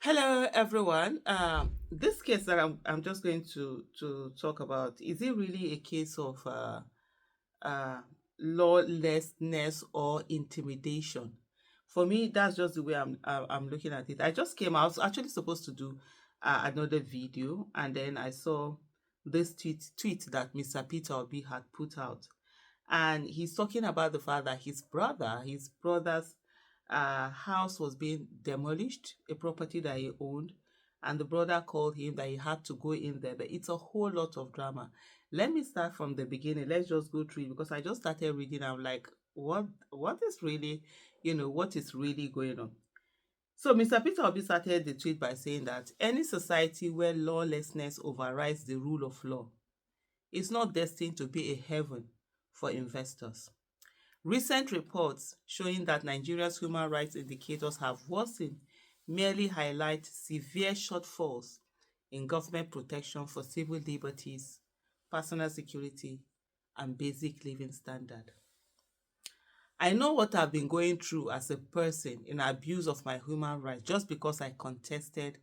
Hello, everyone. This case that I'm just going to talk about, is it really a case of uh, lawlessness or intimidation? For me, that's just the way I'm looking at it. I just came out. I was actually supposed to do another video, and then I saw this tweet that Mr. Peter Obi had put out, and he's talking about the fact that his brother's house was being demolished, a property that he owned, and the brother called him that he had to go in there. But it's a whole lot of drama. Let me start from the beginning. Let's just go through it because I just started reading. I'm like, what is really, what is really going on? So Mr. Peter Obi started the tweet by saying that any society where lawlessness overrides the rule of law is not destined to be a heaven for investors. Recent reports showing that Nigeria's human rights indicators have worsened merely highlight severe shortfalls in government protection for civil liberties, personal security, and basic living standard. I know what I've been going through as a person in abuse of my human rights just because I contested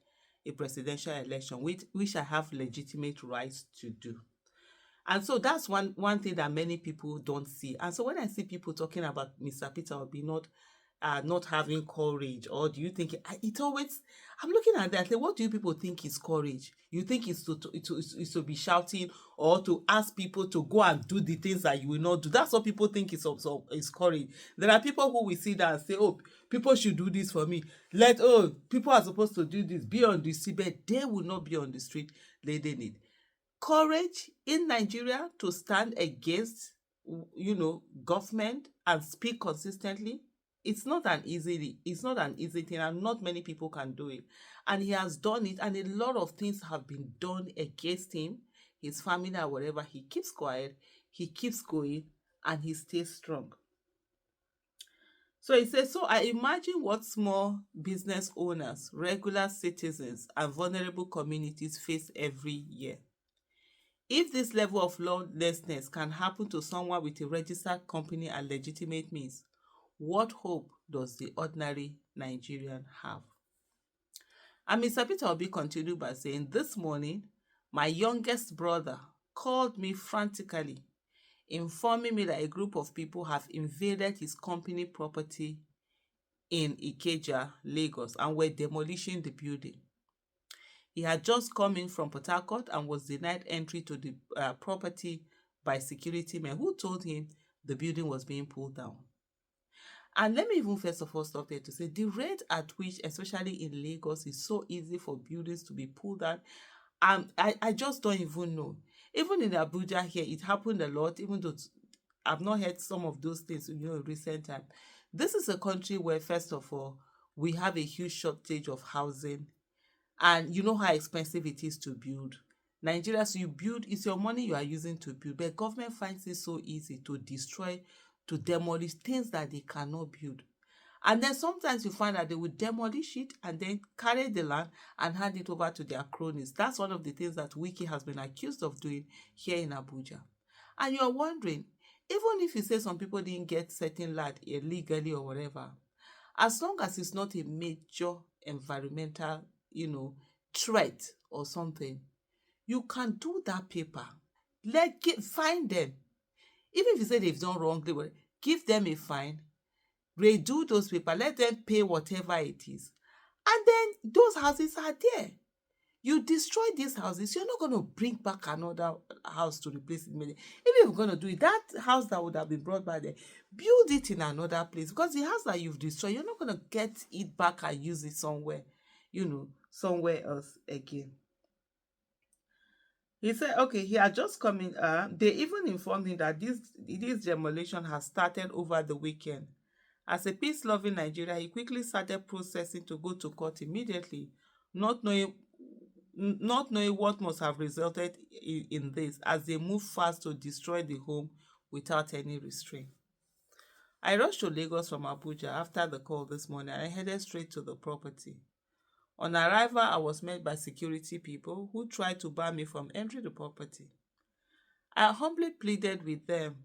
a presidential election, which I have legitimate rights to do. And so that's one thing that many people don't see. And so when I see people talking about Mr. Peter Obi not having courage, or do you think it always? I'm looking at that. Like, what do you people think is courage? You think it's to be shouting or to ask people to go and do the things that you will not do? That's what people think is courage. There are people who will sit there and say, "Oh, people should do this for me. People are supposed to do this. Be on the street," but they will not be on the street. They need courage in Nigeria to stand against government and speak consistently. It's not an easy thing, and not many people can do it. And he has done it, and a lot of things have been done against him, his family, or whatever. He keeps quiet, he keeps going, and he stays strong. So he says, so I imagine what small business owners, regular citizens, and vulnerable communities face every year. If this level of lawlessness can happen to someone with a registered company and legitimate means, what hope does the ordinary Nigerian have? And Mr. Peter Obi continued by saying, this morning, my youngest brother called me frantically, informing me that a group of people have invaded his company property in Ikeja, Lagos, and were demolishing the building. He had just come in from Port Harcourt and was denied entry to the property by security men who told him the building was being pulled down. And let me even first of all stop there to say the rate at which, especially in Lagos, is so easy for buildings to be pulled down. I just don't even know. Even in Abuja here, it happened a lot, even though I've not heard some of those things, in recent time. This is a country where, first of all, we have a huge shortage of housing, and you know how expensive it is to build. Nigeria, so you build, it's your money you are using to build, but government finds it so easy to destroy, to demolish things that they cannot build. And then sometimes you find that they will demolish it and then carry the land and hand it over to their cronies. That's one of the things that Wiki has been accused of doing here in Abuja. And you're wondering, even if you say some people didn't get certain land illegally or whatever, as long as it's not a major environmental, threat or something, you can do that paper. Find them. Even if you say they've done wrongly, well, give them a fine, redo those paper, let them pay whatever it is. And then those houses are there. You destroy these houses, you're not going to bring back another house to replace it. Even if you're going to do it, that house that would have been brought by there, build it in another place, because the house that you've destroyed, you're not going to get it back and use it somewhere else again. He said, okay, he had just come in. They even informed him that this demolition has started over the weekend. As a peace-loving Nigeria, he quickly started processing to go to court immediately, not knowing not knowing what must have resulted in this, as they moved fast to destroy the home without any restraint. I rushed to Lagos from Abuja after the call this morning and I headed straight to the property. On arrival, I was met by security people who tried to bar me from entering the property. I humbly pleaded with them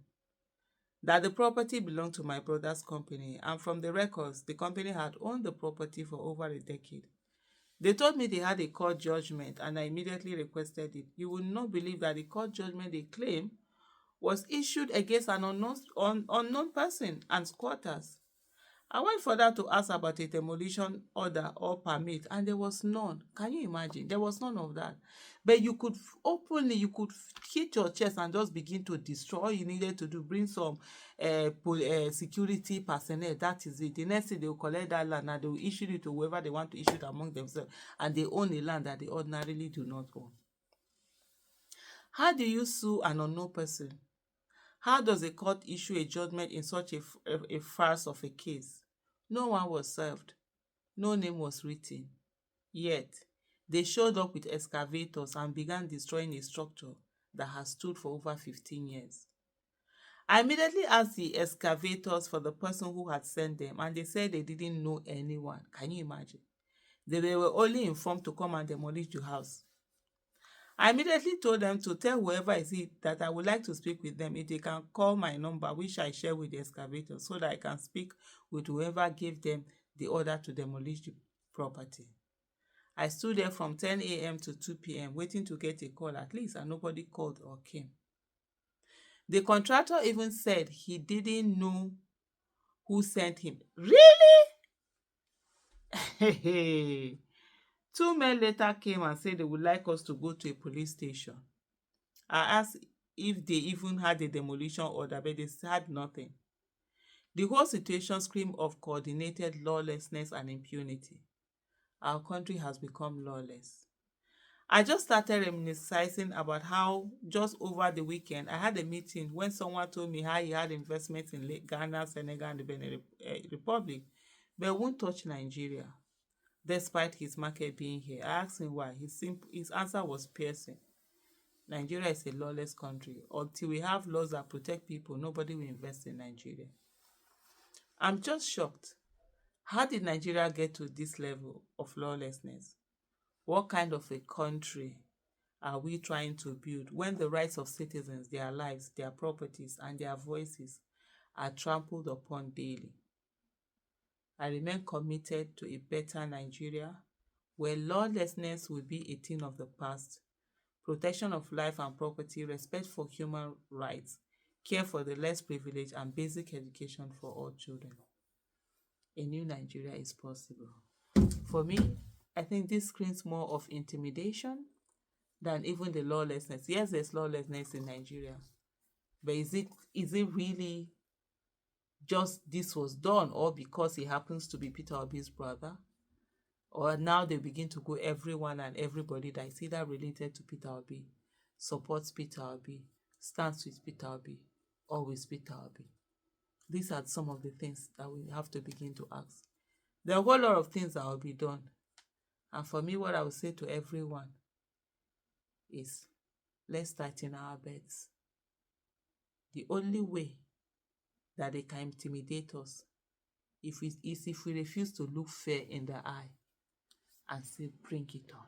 that the property belonged to my brother's company, and from the records, the company had owned the property for over a decade. They told me they had a court judgment and I immediately requested it. You will not believe that the court judgment they claim was issued against an unknown person and squatters. I went further to ask about a demolition order or permit, and there was none. Can you imagine? There was none of that. But you could openly, you could hit your chest and just begin to destroy. All you needed to do, bring some security personnel. That is it. The next thing, they will collect that land and they will issue it to whoever they want to issue it among themselves. And they own a land that they ordinarily do not own. How do you sue an unknown person? How does a court issue a judgment in such a farce of a case? No one was served. No name was written. Yet, they showed up with excavators and began destroying a structure that has stood for over 15 years. I immediately asked the excavators for the person who had sent them, and they said they didn't know anyone. Can you imagine? They were only informed to come and demolish the house. I immediately told them to tell whoever is it that I would like to speak with them if they can call my number, which I share with the excavator, so that I can speak with whoever gave them the order to demolish the property. I stood there from 10 a.m. to 2 p.m. waiting to get a call at least, and nobody called or came. The contractor even said he didn't know who sent him. Really? 2 men later came and said they would like us to go to a police station. I asked if they even had a demolition order, but they had nothing. The whole situation screamed of coordinated lawlessness and impunity. Our country has become lawless. I just started reminiscing about how just over the weekend I had a meeting when someone told me how he had investments in Ghana, Senegal, and the Benin Republic, but won't touch Nigeria, despite his market being here. I asked him why. His answer was piercing. Nigeria is a lawless country. Until we have laws that protect people, nobody will invest in Nigeria. I'm just shocked. How did Nigeria get to this level of lawlessness? What kind of a country are we trying to build when the rights of citizens, their lives, their properties, and their voices are trampled upon daily? I remain committed to a better Nigeria where lawlessness will be a thing of the past. Protection of life and property, respect for human rights, care for the less privileged, and basic education for all children. A new Nigeria is possible. For me, I think this screams more of intimidation than even the lawlessness. Yes, there's lawlessness in Nigeria, but is it really just this was done or because he happens to be Peter Obi's brother? Or now they begin to go everyone and everybody that is either related to Peter Obi, supports Peter Obi, stands with Peter Obi, or with Peter Obi. These are some of the things that we have to begin to ask. There are a whole lot of things that will be done. And for me, what I would say to everyone is, let's tighten our belts. The only way that they can intimidate us is if we refuse to look fair in the eye and say, bring it on.